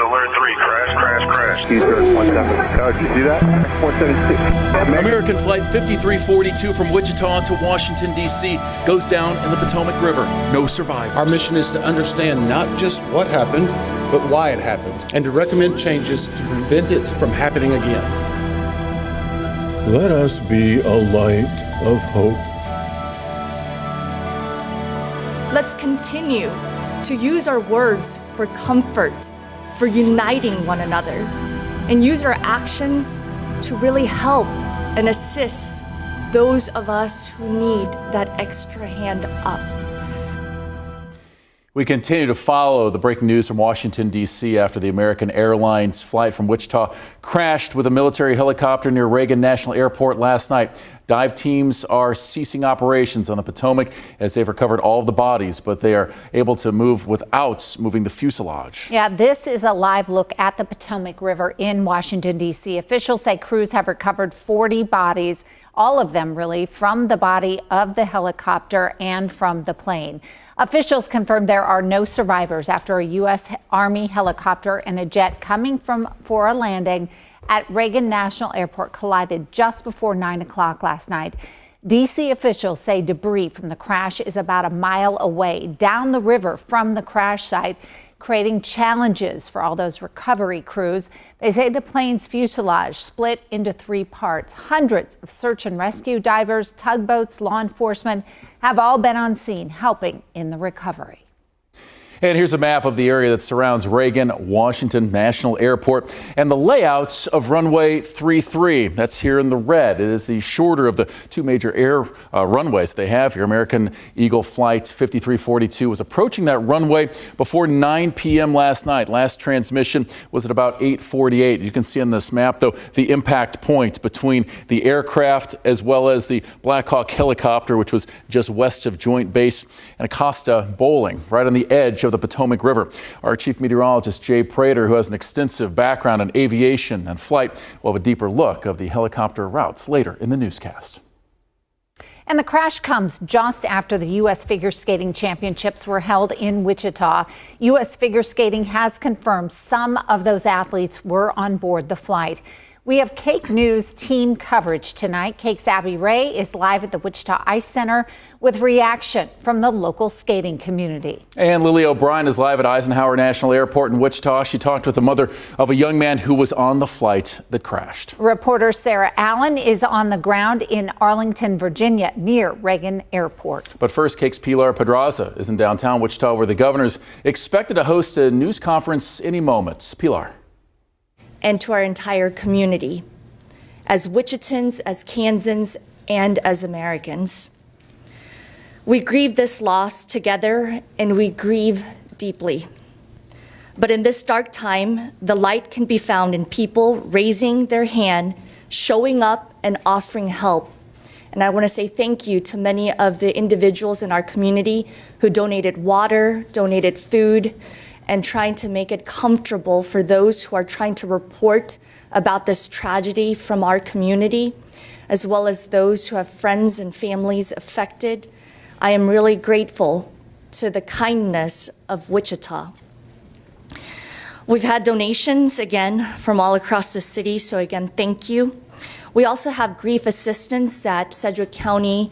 alert 3, crash. Eastern 17. Oh, did you see that? 476. American Flight 5342 from Wichita to Washington, D.C. goes down in the Potomac River. No survivors. Our mission is to understand not just what happened, but why it happened, and to recommend changes to prevent it from happening again. Let us be a light of hope. Let's continue to use our words for comfort, for uniting one another, and use our actions to really help and assist those of us who need that extra hand up. We continue to follow the breaking news from Washington, D.C. after the American Airlines flight from Wichita crashed with a military helicopter near Reagan National Airport last night. Dive teams are ceasing operations on the Potomac as they've recovered all of the bodies, but they are able to move without moving the fuselage. Yeah, this is a live look at the Potomac River in Washington, D.C. Officials say crews have recovered 40 bodies, all of them really from the body of the helicopter and from the plane. Officials confirmed there are no survivors after a U.S. Army helicopter and a jet coming for a landing at Reagan National Airport collided just before 9 o'clock last night. D.C. officials say debris from the crash is about a mile away down the river from the crash site, creating challenges for all those recovery crews. They say the plane's fuselage split into 3 parts. Hundreds of search and rescue divers, tugboats, law enforcement have all been on scene helping in the recovery. And here's a map of the area that surrounds Reagan Washington National Airport and the layouts of runway 33. That's here in the red. It is the shorter of the 2 major air runways they have here. American Eagle Flight 5342 was approaching that runway before 9 p.m. last night. Last transmission was at about 8:48. You can see on this map, though, the impact point between the aircraft as well as the Black Hawk helicopter, which was just west of Joint Base and Acosta Bowling, right on the edge of the Potomac River. Our chief meteorologist, Jay Prater, who has an extensive background in aviation and flight, will have a deeper look of the helicopter routes later in the newscast. And the crash comes just after the U.S. Figure Skating Championships were held in Wichita. U.S. Figure Skating has confirmed some of those athletes were on board the flight. We have KAKE News team coverage tonight. KAKE's Abby Ray is live at the Wichita Ice Center with reaction from the local skating community. And Lily O'Brien is live at Eisenhower National Airport in Wichita. She talked with the mother of a young man who was on the flight that crashed. Reporter Sarah Allen is on the ground in Arlington, Virginia, near Reagan Airport. But first, KAKE's Pilar Pedraza is in downtown Wichita, where the governor's expected to host a news conference any moment. Pilar. And to our entire community, as Wichitans, as Kansans, and as Americans. We grieve this loss together, and we grieve deeply. But in this dark time, the light can be found in people raising their hand, showing up, and offering help. And I want to say thank you to many of the individuals in our community who donated water, donated food, and trying to make it comfortable for those who are trying to report about this tragedy from our community, as well as those who have friends and families affected. I am really grateful to the kindness of Wichita. We've had donations, again, from all across the city, so again, thank you. We also have grief assistance that Sedgwick County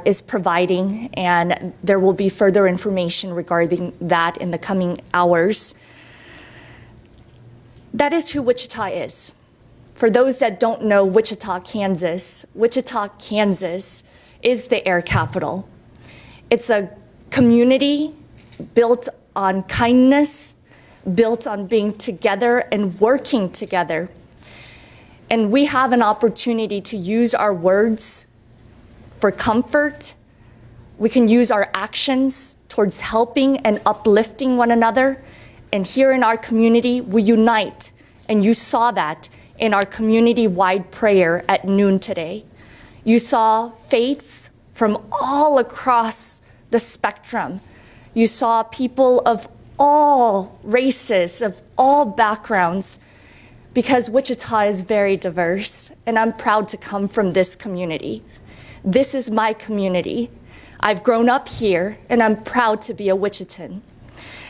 is providing, and there will be further information regarding that in the coming hours. That is who Wichita is. For those that don't know Wichita, Kansas is the air capital. It's a community built on kindness, built on being together and working together. And we have an opportunity to use our words for comfort. We can use our actions towards helping and uplifting one another. And here in our community, we unite. And you saw that in our community-wide prayer at noon today. You saw faiths from all across the spectrum. You saw people of all races, of all backgrounds, because Wichita is very diverse, and I'm proud to come from this community. This is my community. I've grown up here, and I'm proud to be a Wichitan.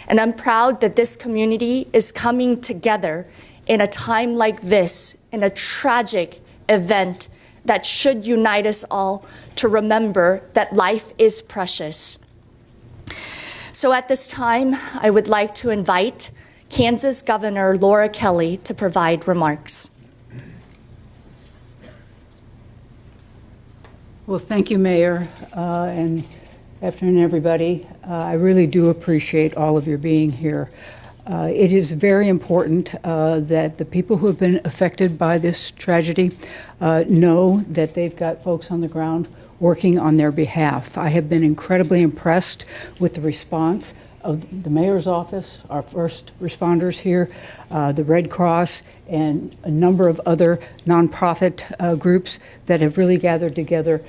And I'm proud that this community is coming together in a time like this, in a tragic event that should unite us all to remember that life is precious. So at this time, I would like to invite Kansas Governor Laura Kelly to provide remarks. Well, thank you, Mayor, and afternoon, everybody. I really do appreciate all of your being here. It is very important that the people who have been affected by this tragedy know that they've got folks on the ground working on their behalf. I have been incredibly impressed with the response of the mayor's office, our first responders here, the Red Cross, and a number of other nonprofit groups that have really gathered together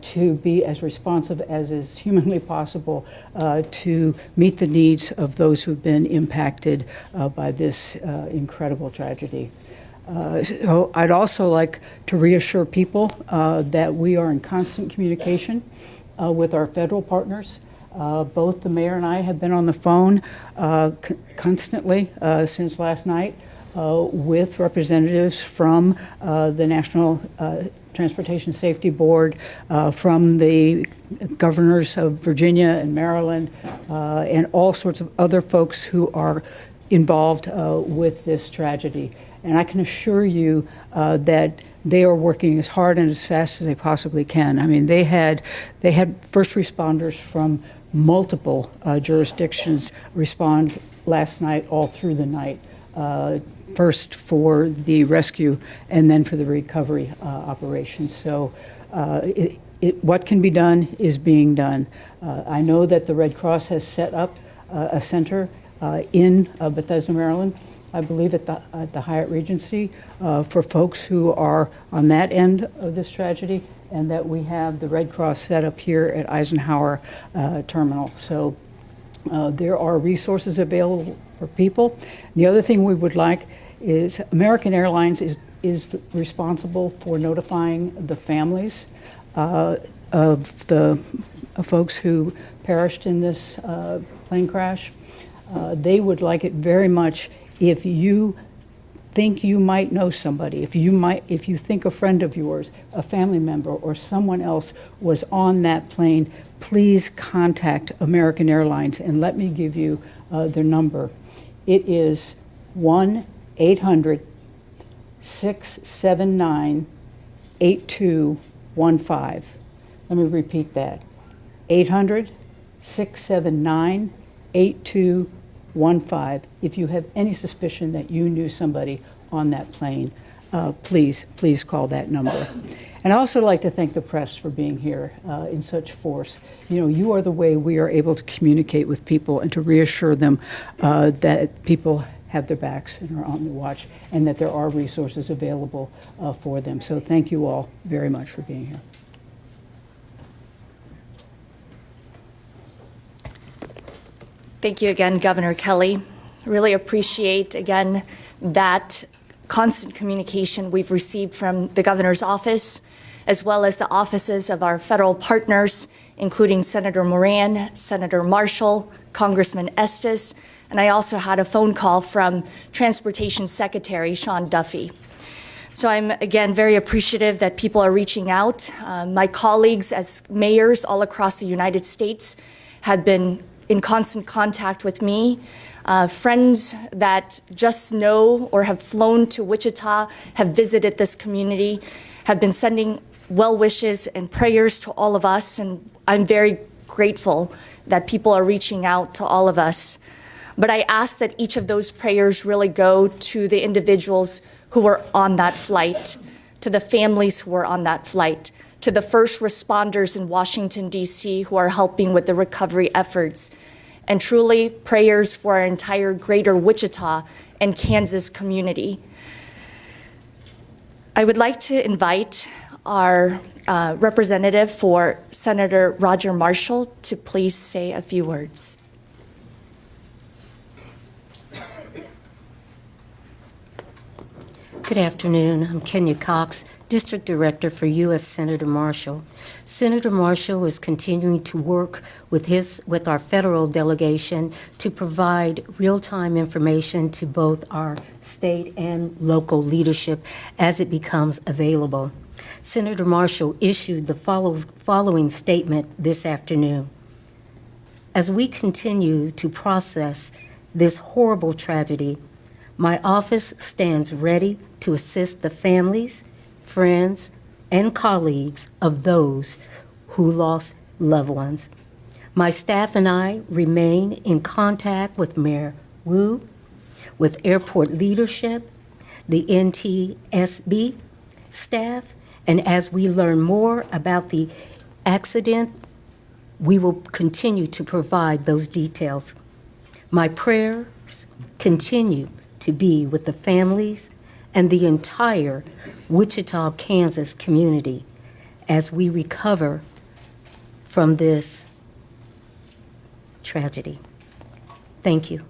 to be as responsive as is humanly possible to meet the needs of those who've been impacted by this incredible tragedy. So I'd also like to reassure people that we are in constant communication with our federal partners. Both the mayor and I have been on the phone constantly since last night with representatives from the National Transportation Safety Board, from the governors of Virginia and Maryland, and all sorts of other folks who are involved with this tragedy. And I can assure you that they are working as hard and as fast as they possibly can. I mean, they had first responders from multiple jurisdictions respond last night, all through the night, first for the rescue and then for the recovery operations. So what can be done is being done. I know that the Red Cross has set up a center in Bethesda, Maryland, I believe at the Hyatt Regency, for folks who are on that end of this tragedy, and that we have the Red Cross set up here at Eisenhower Terminal. So there are resources available for people. The other thing we would like is American Airlines is responsible for notifying the families of the folks who perished in this plane crash. They would like it very much if you think you might know somebody, if you think a friend of yours, a family member, or someone else was on that plane, please contact American Airlines and let me give you their number. It is 1-800-679-8215. Let me repeat that. 800-679-8215. If you have any suspicion that you knew somebody on that plane, please call that number. And I also like to thank the press for being here in such force. You know, you are the way we are able to communicate with people and to reassure them that people have their backs and are on the watch, and that there are resources available for them. So thank you all very much for being here. Thank you again, Governor Kelly. Really appreciate, again, that constant communication we've received from the governor's office, as well as the offices of our federal partners, including Senator Moran, Senator Marshall, Congressman Estes, and I also had a phone call from Transportation Secretary Sean Duffy. So I'm, again, very appreciative that people are reaching out. My colleagues as mayors all across the United States have been in constant contact with me. Friends that just know or have flown to Wichita, have visited this community, have been sending well wishes and prayers to all of us, and I'm very grateful that people are reaching out to all of us. But I ask that each of those prayers really go to the individuals who were on that flight, to the families who were on that flight, to the first responders in Washington, D.C. who are helping with the recovery efforts, and truly prayers for our entire greater Wichita and Kansas community. I would like to invite our representative for Senator Roger Marshall to please say a few words. Good afternoon. I'm Kenya Cox, District Director for U.S. Senator Marshall. Senator Marshall is continuing to work with our federal delegation to provide real-time information to both our state and local leadership as it becomes available. Senator Marshall issued the following statement this afternoon. As we continue to process this horrible tragedy, my office stands ready to assist the families, friends, and colleagues of those who lost loved ones. My staff and I remain in contact with Mayor Wu, with airport leadership, the NTSB staff, and as we learn more about the accident, we will continue to provide those details. My prayers continue to be with the families and the entire Wichita, Kansas community as we recover from this tragedy. Thank you.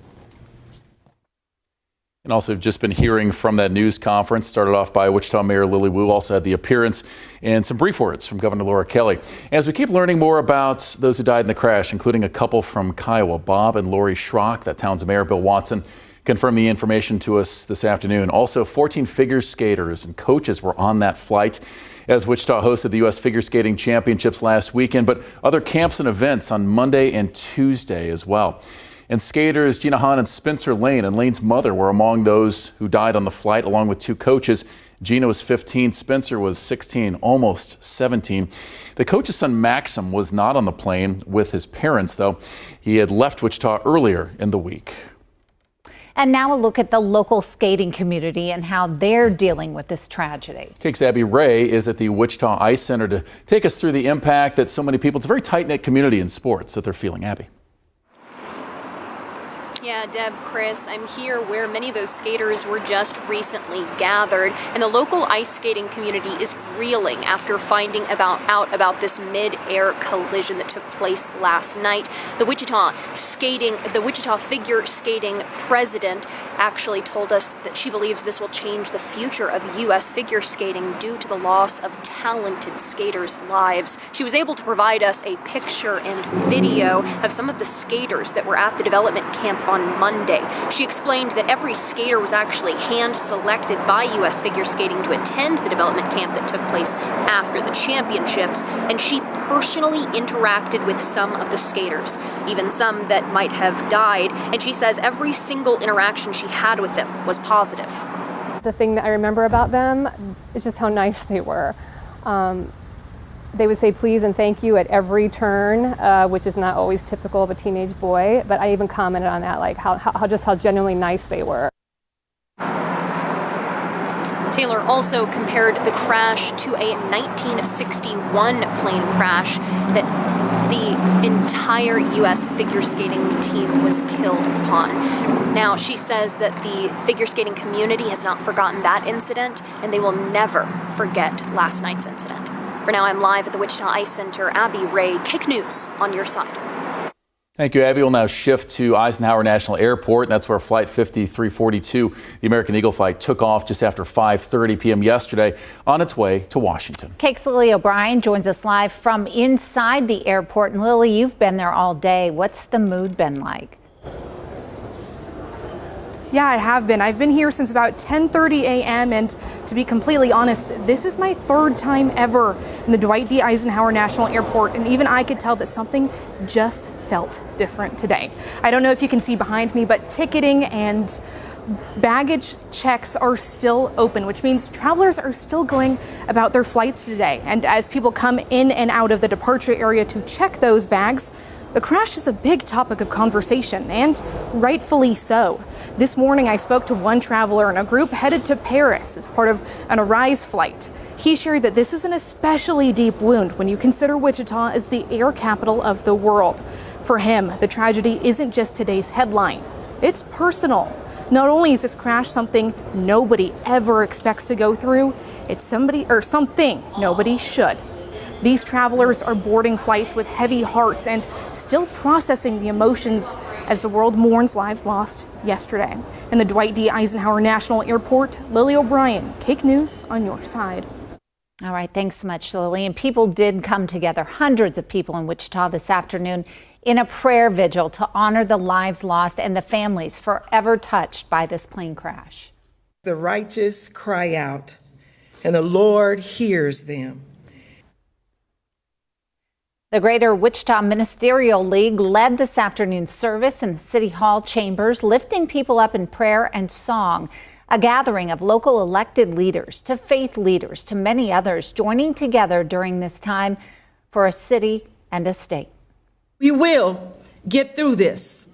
And also just been hearing from that news conference, started off by Wichita Mayor Lily Wu, also had the appearance and some brief words from Governor Laura Kelly. As we keep learning more about those who died in the crash, including a couple from Kiowa, Bob and Lori Schrock, that town's mayor, Bill Watson, confirmed the information to us this afternoon. Also, 14 figure skaters and coaches were on that flight as Wichita hosted the U.S. Figure Skating Championships last weekend, but other camps and events on Monday and Tuesday as well. And skaters Gina Hahn and Spencer Lane and Lane's mother were among those who died on the flight, along with two coaches. Gina was 15, Spencer was 16, almost 17. The coach's son Maxim was not on the plane with his parents, though. He had left Wichita earlier in the week. And now a look at the local skating community and how they're dealing with this tragedy. KAKE's Abby Ray is at the Wichita Ice Center to take us through the impact that so many people, it's a very tight-knit community in sports, that they're feeling. Abby. Yeah, Deb, Chris, I'm here where many of those skaters were just recently gathered, and the local ice skating community is reeling after finding out about this mid-air collision that took place last night. The Wichita figure skating president actually told us that she believes this will change the future of U.S. figure skating due to the loss of talented skaters' lives. She was able to provide us a picture and video of some of the skaters that were at the development camp on Monday. She explained that every skater was actually hand-selected by U.S. Figure Skating to attend the development camp that took place after the championships, and she personally interacted with some of the skaters, even some that might have died, and she says every single interaction she had with them was positive. The thing that I remember about them is just how nice they were. They would say please and thank you at every turn, which is not always typical of a teenage boy, but I even commented on that, like how genuinely nice they were. Taylor also compared the crash to a 1961 plane crash that the entire U.S. figure skating team was killed upon. Now, she says that the figure skating community has not forgotten that incident, and they will never forget last night's incident. For now, I'm live at the Wichita Ice Center. Abby Ray, KAKE News on your side. Thank you, Abby. We'll now shift to Eisenhower National Airport. That's where Flight 5342, the American Eagle flight, took off just after 5:30 p.m. yesterday on its way to Washington. KAKE's Lily O'Brien joins us live from inside the airport. And Lily, you've been there all day. What's the mood been like? Yeah, I have been. I've been here since about 10:30 a.m. and to be completely honest, this is my third time ever in the Dwight D. Eisenhower National Airport, and even I could tell that something just felt different today. I don't know if you can see behind me, but ticketing and baggage checks are still open, which means travelers are still going about their flights today. And as people come in and out of the departure area to check those bags, the crash is a big topic of conversation, and rightfully so. This morning, I spoke to one traveler in a group headed to Paris as part of an Arise flight. He shared that this is an especially deep wound when you consider Wichita as the air capital of the world. For him, the tragedy isn't just today's headline. It's personal. Not only is this crash something nobody ever expects to go through, it's something nobody should. These travelers are boarding flights with heavy hearts and still processing the emotions as the world mourns lives lost yesterday. In the Dwight D. Eisenhower National Airport, Lily O'Brien, KAKE News on your side. All right, thanks so much, Lily. And people did come together, hundreds of people in Wichita this afternoon, in a prayer vigil to honor the lives lost and the families forever touched by this plane crash. The righteous cry out, and the Lord hears them. The Greater Wichita Ministerial League led this afternoon's service in the City Hall chambers, lifting people up in prayer and song. A gathering of local elected leaders to faith leaders to many others joining together during this time for a city and a state. We will get through this,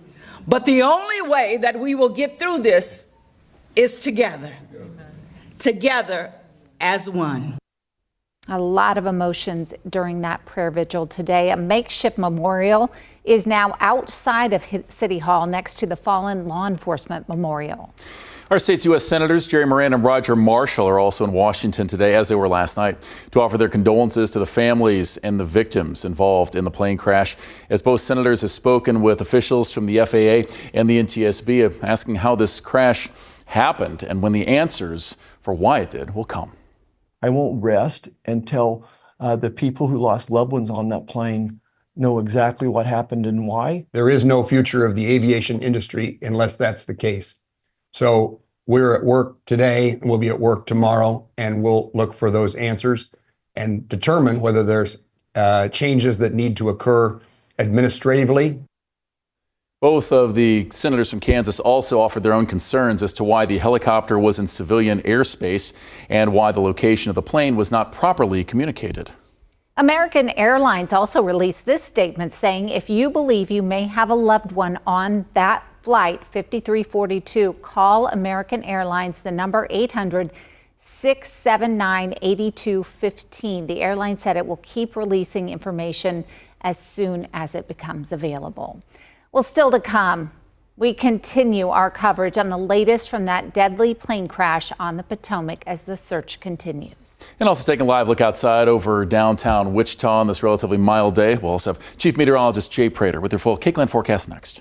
but the only way that we will get through this is together. Together as one. A lot of emotions during that prayer vigil today. A makeshift memorial is now outside of City Hall next to the fallen law enforcement memorial. Our state's U.S. Senators Jerry Moran and Roger Marshall are also in Washington today, as they were last night, to offer their condolences to the families and the victims involved in the plane crash, as both senators have spoken with officials from the FAA and the NTSB asking how this crash happened and when the answers for why it did will come. I won't rest until the people who lost loved ones on that plane know exactly what happened and why. There is no future of the aviation industry unless that's the case. So we're at work today, we'll be at work tomorrow, and we'll look for those answers and determine whether there's changes that need to occur administratively. Both of the senators from Kansas also offered their own concerns as to why the helicopter was in civilian airspace and why the location of the plane was not properly communicated. American Airlines also released this statement saying if you believe you may have a loved one on that flight 5342, call American Airlines, the number 800-679-8215. The airline said it will keep releasing information as soon as it becomes available. Well, still to come, we continue our coverage on the latest from that deadly plane crash on the Potomac as the search continues. And also taking a live look outside over downtown Wichita on this relatively mild day. We'll also have Chief Meteorologist Jay Prater with your full KAKE Land forecast next.